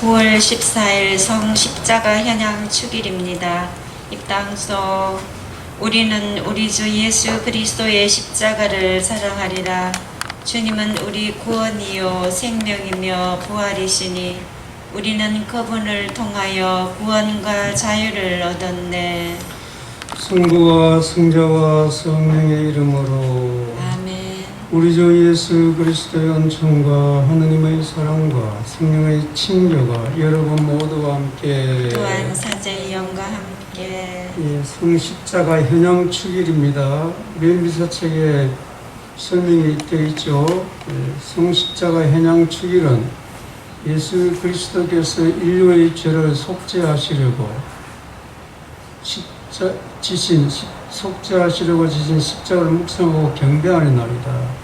9월 14일 성십자가 현양 축일입니다. 입당소 우리는 우리 주 예수 그리스도의 십자가를 사랑하리라. 주님은 우리 구원이요 생명이며 부활이시니 우리는 그분을 통하여 구원과 자유를 얻었네. 성부와 성자와 성령의 이름으로 아멘. 우리 주 예수 그리스도의 은총과 하느님의 사랑과 성령의 친교가 여러분 모두와 함께 또한 사제의 영과 함께 성십자가 현양 축일입니다. 미사책에 설명이 되어 있죠. 성십자가 현양 축일은 예수 그리스도께서 인류의 죄를 속죄하시려고 속죄하시려고 지신 십자가를 묵상하고 경배하는 날이다.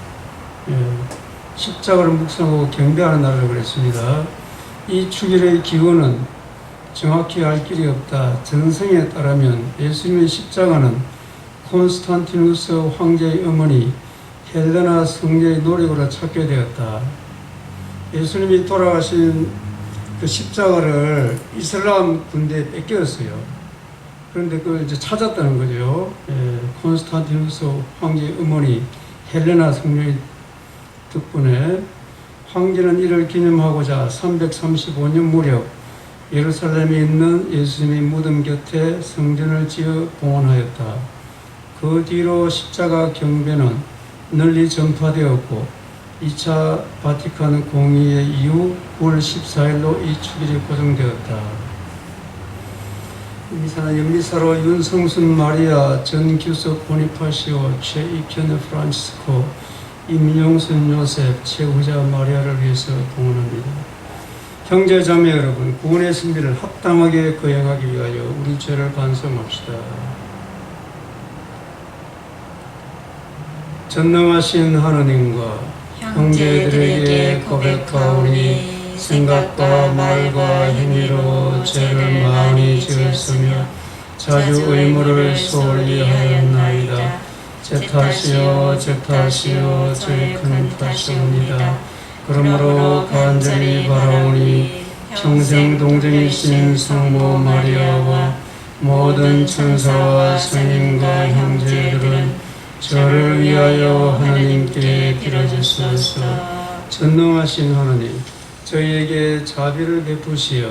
십자가를 묵상하고 경배하는 날이라고 그랬습니다. 이 축일의 기원은 정확히 알 길이 없다. 전성에 따르면 예수님의 십자가는 콘스탄티누스 황제의 어머니 헬레나 성녀의 노력으로 찾게 되었다. 예수님이 돌아가신 그 십자가를 이슬람 군대에 뺏겼어요. 그런데 그걸 이제 찾았다는 거죠. 콘스탄티누스 황제의 어머니 헬레나 성녀의 덕분에 황제는 이를 기념하고자 335년 무렵 예루살렘에 있는 예수님의 무덤 곁에 성전을 지어 봉헌하였다. 그 뒤로 십자가 경배는 널리 전파되었고 2차 바티칸 공의회 이후 9월 14일로 이 축일이 고정되었다. 미사는 연미사로 윤성순 마리아, 전규석 보니파시오, 최익현 프란치스코, 임용순 요셉, 최후자 마리아를 위해서 봉헌합니다. 형제자매 여러분, 구원의 승리를 합당하게 거행하기 위하여 우리 죄를 반성합시다. 전능하신 하느님과 형제들에게 고백하오니 생각과 말과 행위로 죄를 많이 지었으며 자주 의무를 소홀히 하였나이다. 제 탓이요 제 탓이요 저의 큰 탓이옵니다. 그러므로 간절히 바라오니 평생 동정이신 성모 마리아와 모든 천사와 성인과 형제들은 저를 위하여 하나님께 빌어주소서. 전능하신 하나님, 저희에게 자비를 베푸시어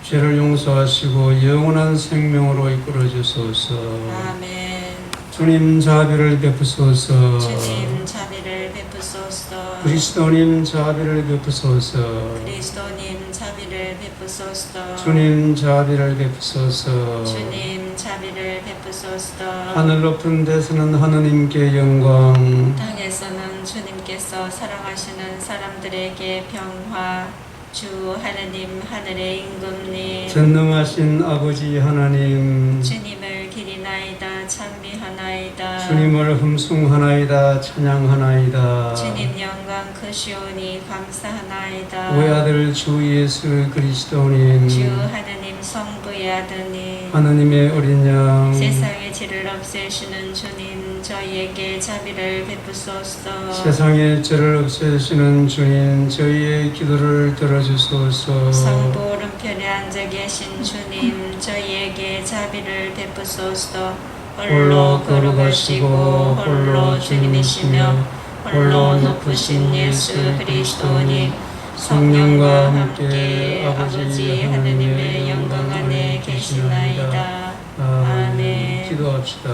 죄를 용서하시고 영원한 생명으로 이끌어 주소서. 아멘. 주님 자비를 베푸소서. 주님 자비를 베푸소서. 그리스도님 자비를 베푸소서. 그리스도님 자비를 베푸소서. 주님 자비를 베푸소서. 주님 자비를 베푸소서. 하늘 높은 데서는 하느님께 영광, 땅에서는 주님께서 사랑하시는 사람들에게 평화. 주 하느님 하늘의 임금님 전능하신 아버지 하나님, 주님을 기리나이다 찬미하나이다. 주님을 흠숭하나이다 찬양하나이다. 주님 영광 크시오니 감사하나이다. 외아들 주 예수 그리스도님, 주 하느님 성부의 아드님 하느님의 어린 양, 세상의 죄를 없애시는 주님 저희에게 자비를 베푸소서. 세상의 죄를 없애시는 주님, 저희의 기도를 들어주소서. 성부 오른편에 앉아 계신 주님 저희에게 자비를 베푸소서. 홀로 거룩하시고 홀로 주님이시며 홀로 높으신 예수 그리스도님 성령과 함께 아버지 하느님의 영광 안에 계시나이다. 아멘. 기도합시다.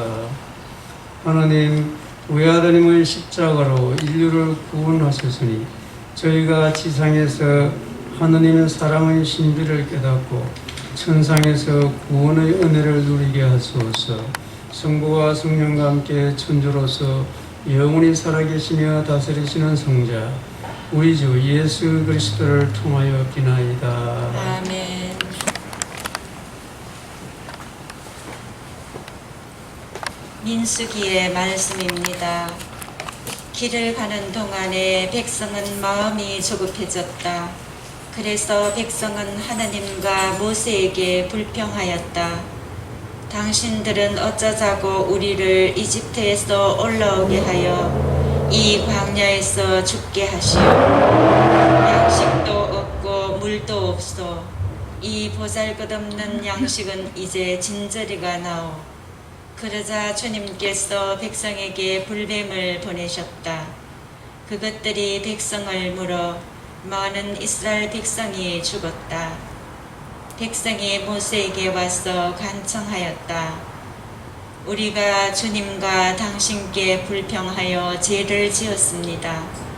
하나님, 외아드님의 십자가로 인류를 구원하셨으니 저희가 지상에서 하느님의 사랑의 신비를 깨닫고 천상에서 구원의 은혜를 누리게 하소서. 성부와 성령과 함께 천주로서 영원히 살아계시며 다스리시는 성자 우리 주 예수 그리스도를 통하여 비나이다. 아멘. 민수기의 말씀입니다. 길을 가는 동안에 백성은 마음이 조급해졌다. 그래서 백성은 하나님과 모세에게 불평하였다. 당신들은 어쩌자고 우리를 이집트에서 올라오게 하여 이 광야에서 죽게 하시오. 양식도 없고 물도 일도 없소. 이 보잘것없는 양식은 이제 진저리가 나오. 그러자 주님께서 백성에게 불뱀을 보내셨다. 그것들이 백성을 물어 많은 이스라엘 백성이 죽었다. 백성이 모세에게 와서 간청하였다. 우리가 주님과 당신께 불평하여 죄를 지었습니다.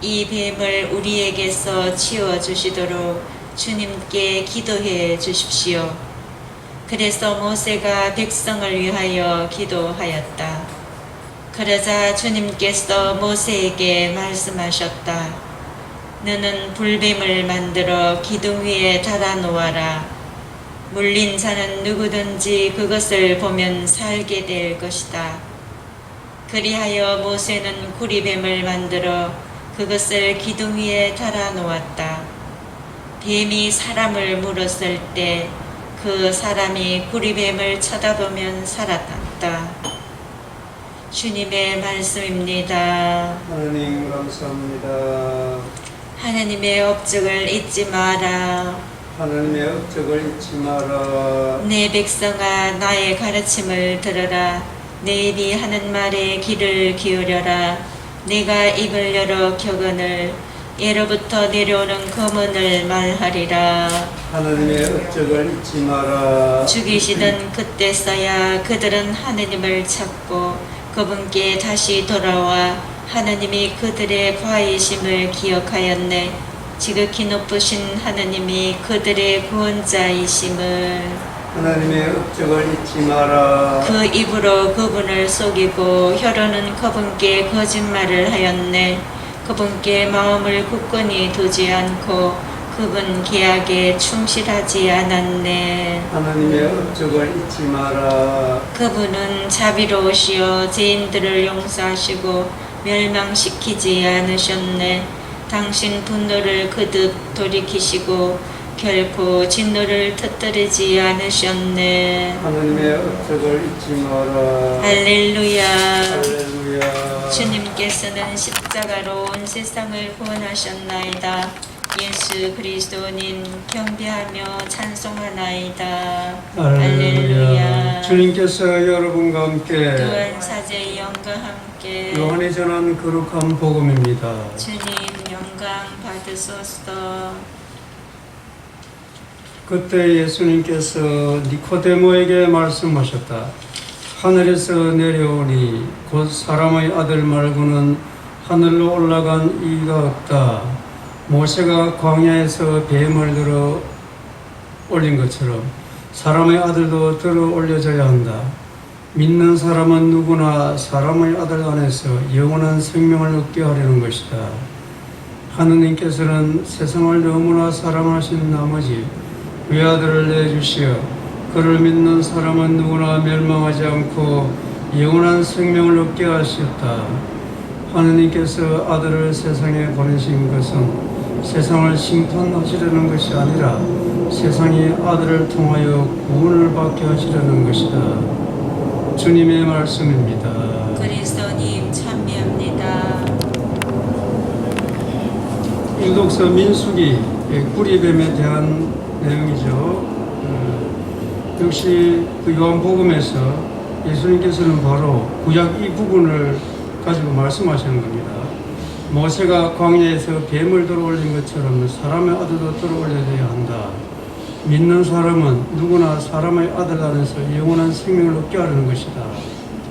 이 뱀을 우리에게서 치워주시도록 주님께 기도해 주십시오. 그래서 모세가 백성을 위하여 기도하였다. 그러자 주님께서 모세에게 말씀하셨다. 너는 불뱀을 만들어 기둥 위에 달아 놓아라. 물린 자는 누구든지 그것을 보면 살게 될 것이다. 그리하여 모세는 구리뱀을 만들어 그것을 기둥 위에 달아 놓았다. 뱀이 사람을 물었을 때 그 사람이 구리뱀을 쳐다보면 살았다. 주님의 말씀입니다. 하나님 감사합니다. 하나님의 업적을 잊지 마라. 하나님의 업적을 잊지 마라. 내 백성아, 나의 가르침을 들어라. 내 입이 하는 말에 귀를 기울여라. 내가 입을 열어 격언을 예로부터 내려오는 검언을 말하리라. 하나님의 업적을 잊지 마라. 죽이시던 그때서야 그들은 하느님을 찾고 그분께 다시 돌아와 하나님이 그들의 과의심을 기억하였네. 지극히 높으신 하나님이 그들의 구원자이심을. 하나님의 업적을 잊지 마라. 그 입으로 그분을 속이고 혀로는 그분께 거짓말을 하였네. 그분께 마음을 굳건히 두지 않고 그분 계약에 충실하지 않았네. 하나님의 업적을 잊지 마라. 그분은 자비로우시어 죄인들을 용서하시고 멸망시키지 않으셨네. 당신 분노를 거듭 돌이키시고 결코 진노를 터뜨리지 않으셨네. 하나님의 업적을 잊지 마라. 할렐루야. 할렐루야. 주님께서는 십자가로 온 세상을 구원하셨나이다. 예수 그리스도님 경배하며 찬송하나이다. 할렐루야. 주님께서 여러분과 함께 또한 사제의 영과 함께 요한이 전한 거룩한 복음입니다. 주님 영광 받으소서. 그때 예수님께서 니코데모에게 말씀하셨다. 하늘에서 내려오니 곧 사람의 아들 말고는 하늘로 올라간 이가 없다. 모세가 광야에서 뱀을 들어 올린 것처럼 사람의 아들도 들어 올려져야 한다. 믿는 사람은 누구나 사람의 아들 안에서 영원한 생명을 얻게 하려는 것이다. 하느님께서는 세상을 너무나 사랑하신 나머지 외아들을 내주시어 그를 믿는 사람은 누구나 멸망하지 않고 영원한 생명을 얻게 하셨다. 하느님께서 아들을 세상에 보내신 것은 세상을 심판하시려는 것이 아니라 세상이 아들을 통하여 구원을 받게 하시려는 것이다. 주님의 말씀입니다. 그리스도님 참배합니다. 일독서 민수기 구리뱀에 대한 내용이죠. 역시 그 요한복음에서 예수님께서는 바로 구약 이 부분을 가지고 말씀하시는 겁니다. 모세가 광야에서 뱀을 들어올린 것처럼 사람의 아들도 들어올려야 한다. 믿는 사람은 누구나 사람의 아들 안에서 영원한 생명을 얻게 하려는 것이다.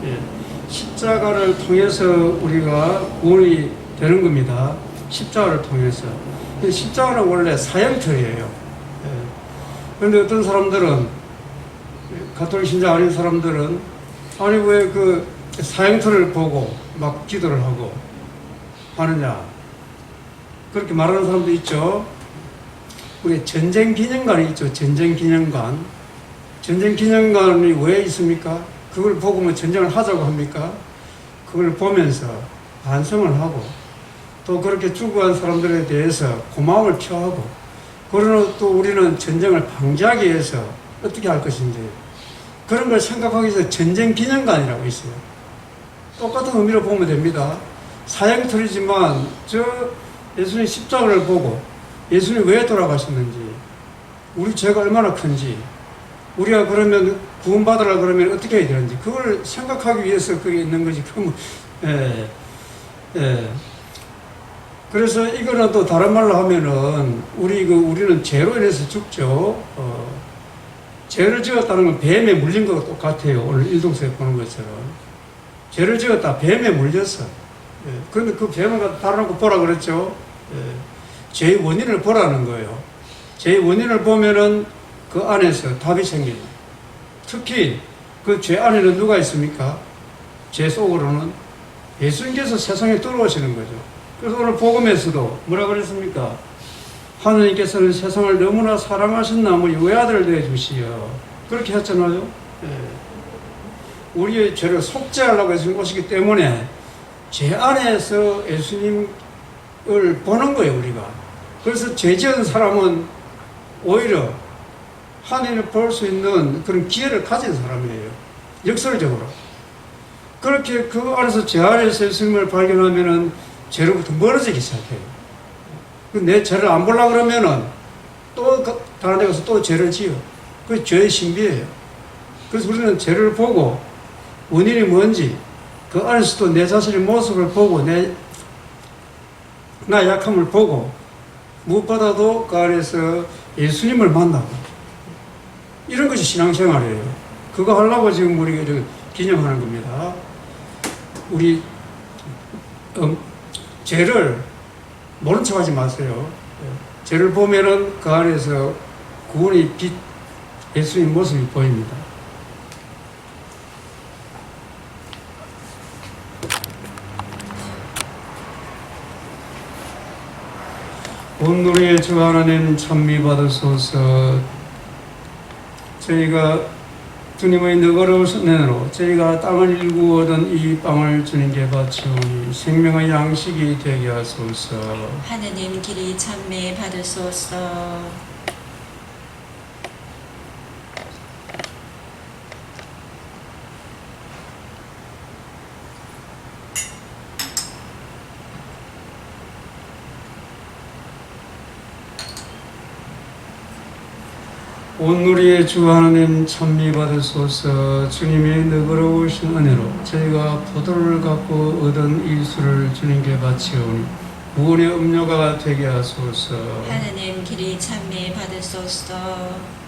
예. 십자가를 통해서 우리가 구원이 되는 겁니다. 십자가를 통해서. 십자가는 원래 사형틀이에요. 그런데 어떤 사람들은, 가톨릭 신자 아닌 사람들은, 아니 왜 그 사형틀을 보고 막 기도를 하고 하느냐, 그렇게 말하는 사람도 있죠. 우리 전쟁 기념관이 있죠. 전쟁 기념관. 전쟁 기념관이 왜 있습니까? 그걸 보고 뭐 전쟁을 하자고 합니까? 그걸 보면서 반성을 하고 또 그렇게 죽어간 사람들에 대해서 고마움을 표하고, 그러나 또 우리는 전쟁을 방지하기 위해서 어떻게 할 것인지 그런 걸 생각하기 위해서 전쟁 기념관이라고 있어요. 똑같은 의미로 보면 됩니다. 사형틀이지만 저 예수님 십자가를 보고 예수님이 왜 돌아가셨는지, 우리 죄가 얼마나 큰지, 우리가 그러면 구원받으라 그러면 어떻게 해야 되는지, 그걸 생각하기 위해서 그게 있는 거지. 그럼, 예, 예. 그래서 이거는 또 다른 말로 하면은, 우리는 죄로 인해서 죽죠. 죄를 지었다는 건 뱀에 물린 것과 똑같아요. 오늘 일동서에 보는 것처럼. 죄를 지었다, 뱀에 물렸어. 예. 그런데 그 뱀을 갖다 달아놓고 보라 그랬죠. 예. 죄의 원인을 보라는 거예요. 죄의 원인을 보면은 그 안에서 답이 생깁니다. 특히 그 죄 안에는 누가 있습니까? 죄 속으로는 예수님께서 세상에 들어오시는 거죠. 그래서 오늘 복음에서도 뭐라 그랬습니까? 하느님께서는 세상을 너무나 사랑하신 나머지 외아들을 내주시어. 그렇게 했잖아요. 예. 우리의 죄를 속죄하려고 예수님 오시기 때문에 죄 안에서 예수님을 보는 거예요, 우리가. 그래서 죄 지은 사람은 오히려 하나님을 볼 수 있는 그런 기회를 가진 사람이에요. 역설적으로. 그렇게 그 안에서 죄 안에서 예수님을 발견하면은 죄로부터 멀어지기 시작해요. 내 죄를 안 보려고 그러면은 또 다른 데 가서 또 죄를 지어. 그게 죄의 신비예요. 그래서 우리는 죄를 보고 원인이 뭔지 그 안에서도 내 자신의 모습을 보고 나 약함을 보고 무엇보다도 그 안에서 예수님을 만나고 이런 것이 신앙생활이에요. 그거 하려고 지금 우리가 기념하는 겁니다. 우리 죄를 모른 척하지 마세요. 죄를 보면은 그 안에서 구원의 빛, 예수님 모습이 보입니다. 온누리의 주 하나님 찬미 받으소서. 저희가 주님의 너그러우신 은혜로 저희가 땅을 일구어던 이 빵을 주님께 바치오니 생명의 양식이 되게 하소서. 하느님 길이 찬미 받으소서. 온누리의 주 하나님 찬미 받으소서. 주님의 너그러우신 은혜로 저희가 포도를 갖고 얻은 이 술을 주님께 바치오니 구원의 음료가 되게 하소서. 하느님 길이 찬미 받으소서.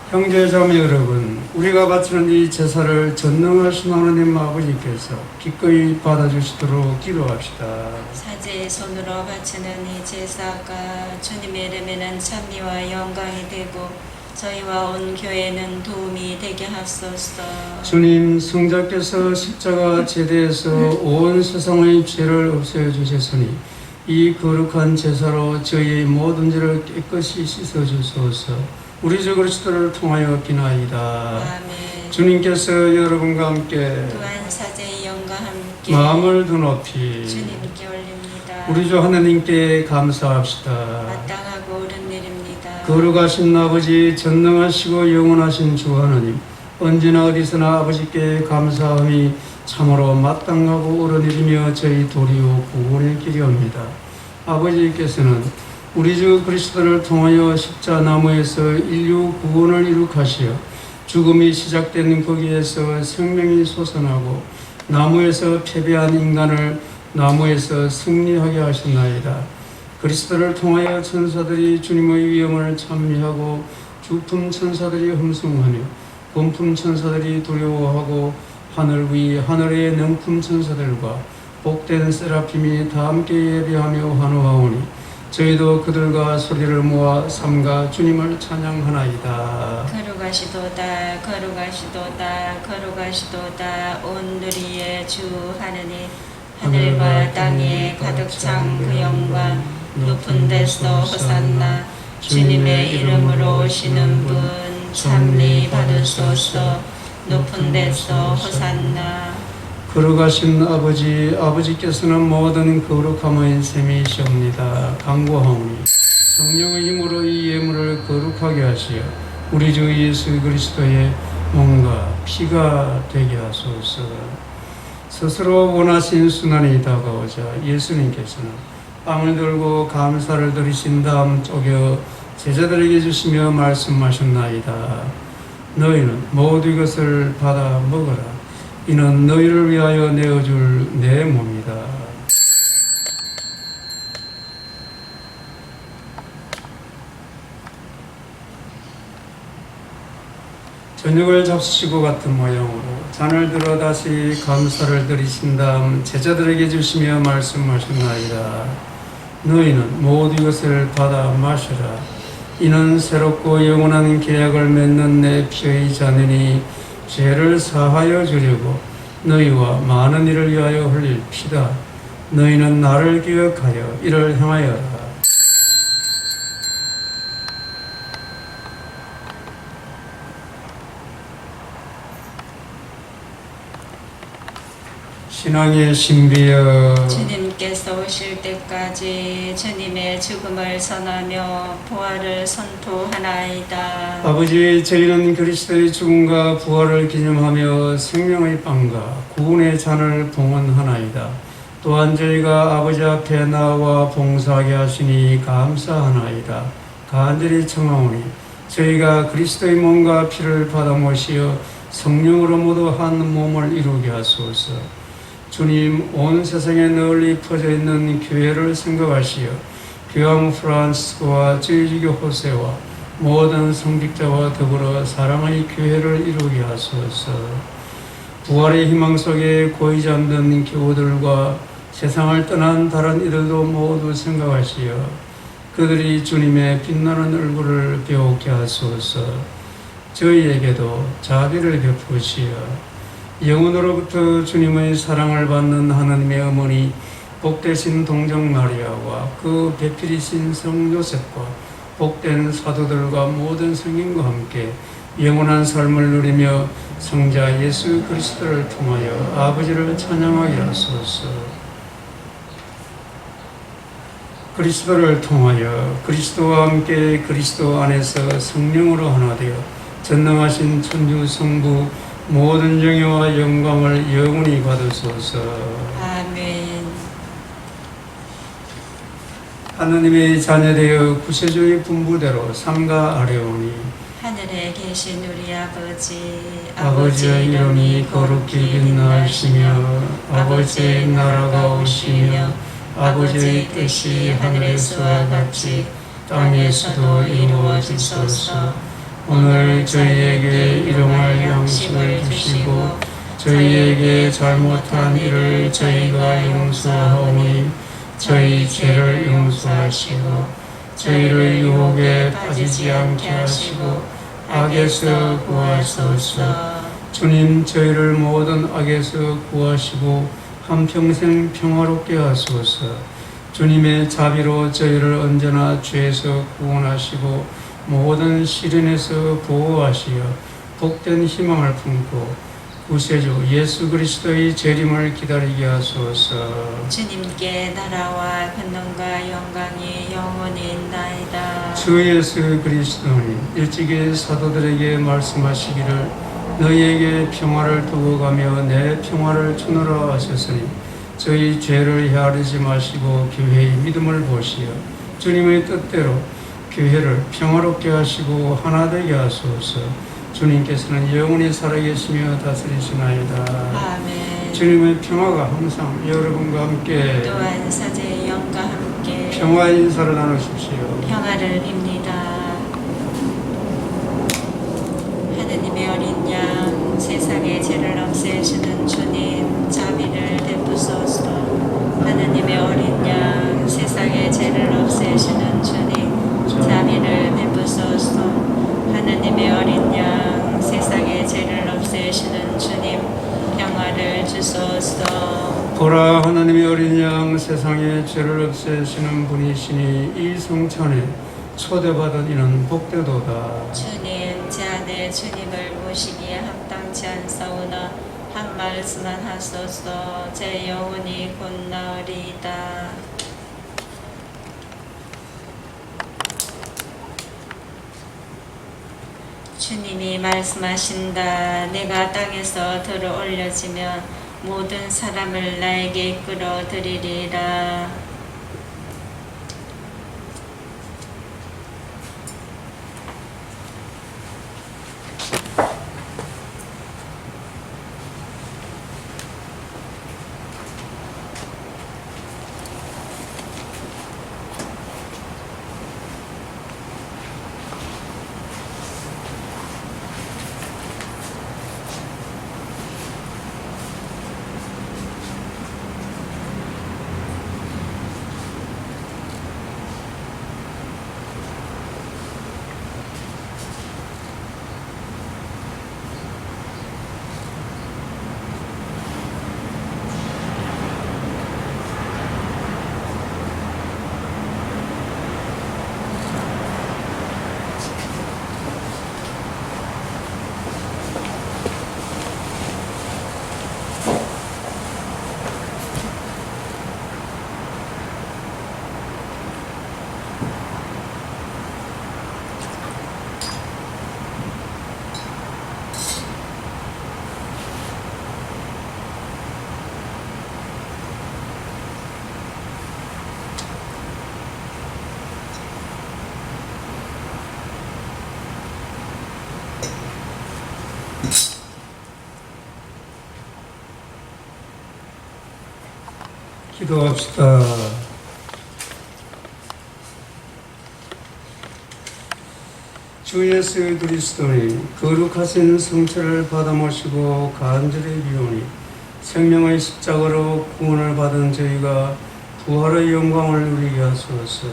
형제자매 여러분, 우리가 바치는 이 제사를 전능하신 하나님 아버지께서 기꺼이 받아주시도록 기도합시다. 사제의 손으로 바치는 이 제사가 주님의 이름에는 찬미와 영광이 되고 저희와 온 교회는 도움이 되게 하소서. 주님, 성자께서 십자가 제대에서 온 세상의 죄를 없애어 주셨으니 이 거룩한 제사로 저희의 모든 죄를 깨끗이 씻어 주소서. 우리 주 그리스도를 통하여 비나이다. 아멘. 주님께서 여러분과 함께 또한 사제의 영과 함께 마음을 더 높이 주님께 올립니다. 우리 주 하나님께 감사합시다. 마땅하고 옳은 일입니다. 거룩하신 아버지, 전능하시고 영원하신 주 하나님, 언제나 어디서나 아버지께 감사함이 참으로 마땅하고 옳은 일이며 저희 도리요 구원의 길이옵니다. 아버지께서는 우리 주 그리스도를 통하여 십자나무에서 인류 구원을 이룩하시어 죽음이 시작된 거기에서 생명이 솟아나고 나무에서 패배한 인간을 나무에서 승리하게 하셨나이다. 그리스도를 통하여 천사들이 주님의 위엄을 찬미하고 주품 천사들이 흠숭하며 본품 천사들이 두려워하고 하늘 위 하늘의 능품 천사들과 복된 세라핌이 다 함께 예배하며 환호하오니 저희도 그들과 소리를 모아 삼가 주님을 찬양하나이다. 거룩하시도다 거룩하시도다 거룩하시도다 온누리의 주 하느님 하늘과 땅에 가득 찬 그 영광 높은 데서 호산나 주님의 이름으로 오시는 분 찬미 받으소서. 높은 데서 호산나. 거룩하신 아버지, 아버지께서는 모든 거룩함의 셈이시옵니다. 간구하오니 성령의 힘으로 이 예물을 거룩하게 하시어 우리 주 예수 그리스도의 몸과 피가 되게 하소서. 스스로 원하신 순환이 다가오자 예수님께서는 빵을 들고 감사를 드리신 다음 쪼개 제자들에게 주시며 말씀하셨나이다. 너희는 모두 이것을 받아 먹어라. 이는 너희를 위하여 내어줄 내 몸이다. 저녁을 잡수시고 같은 모양으로 잔을 들어 다시 감사를 드리신 다음 제자들에게 주시며 말씀하셨나이다. 너희는 모두 이것을 받아 마셔라. 이는 새롭고 영원한 계약을 맺는 내 피의 잔이니 죄를 사하여 주려고 너희와 많은 이를 위하여 흘릴 피다. 너희는 나를 기억하여 이를 행하여라. 신앙의 신비여, 주님께서 오실 때까지 주님의 죽음을 선하며 부활을 선포하나이다. 아버지, 저희는 그리스도의 죽음과 부활을 기념하며 생명의 빵과 구원의 잔을 봉헌하나이다. 또한 저희가 아버지 앞에 나와 봉사하게 하시니 감사하나이다. 간절히 청하오니 저희가 그리스도의 몸과 피를 받아 모시어 성령으로 모두 한 몸을 이루게 하소서. 주님, 온 세상에 널리 퍼져 있는 교회를 생각하시어 교황 프란시스코와 저희 주교 호세와 모든 성직자와 더불어 사랑의 교회를 이루게 하소서. 부활의 희망 속에 고이 잠든 교우들과 세상을 떠난 다른 이들도 모두 생각하시어 그들이 주님의 빛나는 얼굴을 배우게 하소서. 저희에게도 자비를 베푸시어 영혼으로부터 주님의 사랑을 받는 하나님의 어머니 복되신 동정 마리아와 그 배필이신 성 요셉과 복된 사도들과 모든 성인과 함께 영원한 삶을 누리며 성자 예수 그리스도를 통하여 아버지를 찬양하게 하소서. 그리스도를 통하여 그리스도와 함께 그리스도 안에서 성령으로 하나 되어 전능하신 천주 성부 모든 정의와 영광을 영원히 받으소서. 아멘. 하느님의 자녀되어 구세주의 분부대로 삼가 아뢰오니 하늘에 계신 우리 아버지의 이름이 거룩히 빛나시며 아버지의 나라가 오시며 아버지의 뜻이 하늘에서와 같이 땅에서도 이루어지소서. 오늘 저희에게 일용할 양식을 주시고 저희에게 잘못한 일을 저희가 용서하오니 저희 죄를 용서하시고 저희를 유혹에 빠지지 않게 하시고 악에서 구하소서. 주님, 저희를 모든 악에서 구하시고 한평생 평화롭게 하소서. 주님의 자비로 저희를 언제나 죄에서 구원하시고 모든 시련에서 보호하시어 복된 희망을 품고 구세주 예수 그리스도의 재림을 기다리게 하소서. 주님께 나라와 권능과 영광이 영원히 있나이다. 주 예수 그리스도님, 일찍이 사도들에게 말씀하시기를 너희에게 평화를 두고 가며 내 평화를 주노라 하셨으니 저희 죄를 헤아리지 마시고 교회의 믿음을 보시어 주님의 뜻대로 교회를 평화롭게 하시고 하나 되게 하소서. 주님께서는 영원히 살아계시며 다스리시나이다. 아멘. 주님의 평화가 항상 여러분과 함께 또한 사제의 영과 함께 평화의 인사를 나누십시오. 평화를 빕니다. 하느님의 어린 양, 세상의 죄를 없애주는 주님, 자비를 베푸소서. 하느님의 어린 양, 세상의 죄를 없애주는 주님, 자비를 베푸소서. 하느님의 어린 양, 세상의 죄를 없애주는 주님, 평화를 주소서. 보라, 하나님의 어린 양, 세상의 죄를 없애시는 분이시니 이 성찬에 초대받은 이는 복되도다. 주님, 제 안에 주님을 모시기에 합당치 않사오나 한 말씀만 하소서. 제 영혼이 곧 나으리이다. 주님이 말씀하신다. 내가 땅에서 들어 올려지면 모든 사람을 나에게 끌어들이리라. 기도합시다. 주 예수 그리스도니 거룩하신 성체를 받아 모시고 간절히 비오니 생명의 십자가로 구원을 받은 저희가 부활의 영광을 누리게 하소서.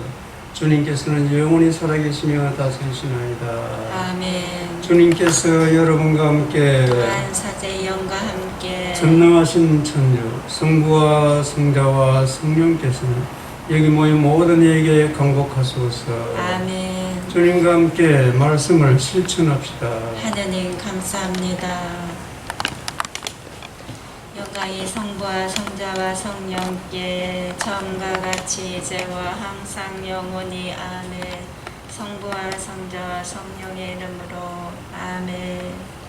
주님께서는 영원히 살아계시며 다스리시나이다. 아멘. 주님께서 여러분과 함께 안사제 영과 함께 전능하신 천주 성부와 성자와 성령께서는 여기 모인 모든 이에게 강복하소서. 아멘. 주님과 함께 말씀을 실천합시다. 하느님 감사합니다. 영광이 성부와 성자와 성령께 처음과 같이 이제와 항상 영원히 아멘. 성부와 성자와 성령의 이름으로 아멘.